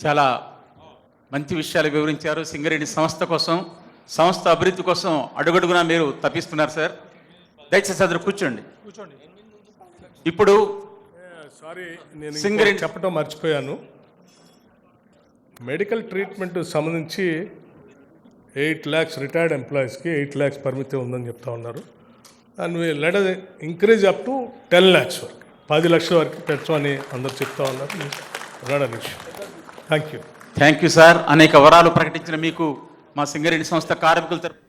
చాలా మంచి విషయాలు వివరించారు. సింగరేణి సంస్థ కోసం, సంస్థ అభివృద్ధి కోసం అడుగడుగునా మీరు తప్పిస్తున్నారు సార్. దయచేసి అందరూ కూర్చోండి. ఇప్పుడు సారీ, నేను సింగరేణి చెప్పడం మర్చిపోయాను. మెడికల్ ట్రీట్మెంట్ సంబంధించి 8 lakhs రిటైర్డ్ ఎంప్లాయీస్కి 8 lakhs పరిమితి ఉందని చెప్తా ఉన్నారు. And let increase up to 10 lakhs వరకు, 10 లక్షల వరకు పెంచమని అందరు చెప్తా ఉన్నారు. Thank you. Thank you sir. అనేక వరాలు ప్రకటించిన మీకు మా సింగరేణి సంస్థ కార్మికుల తరపు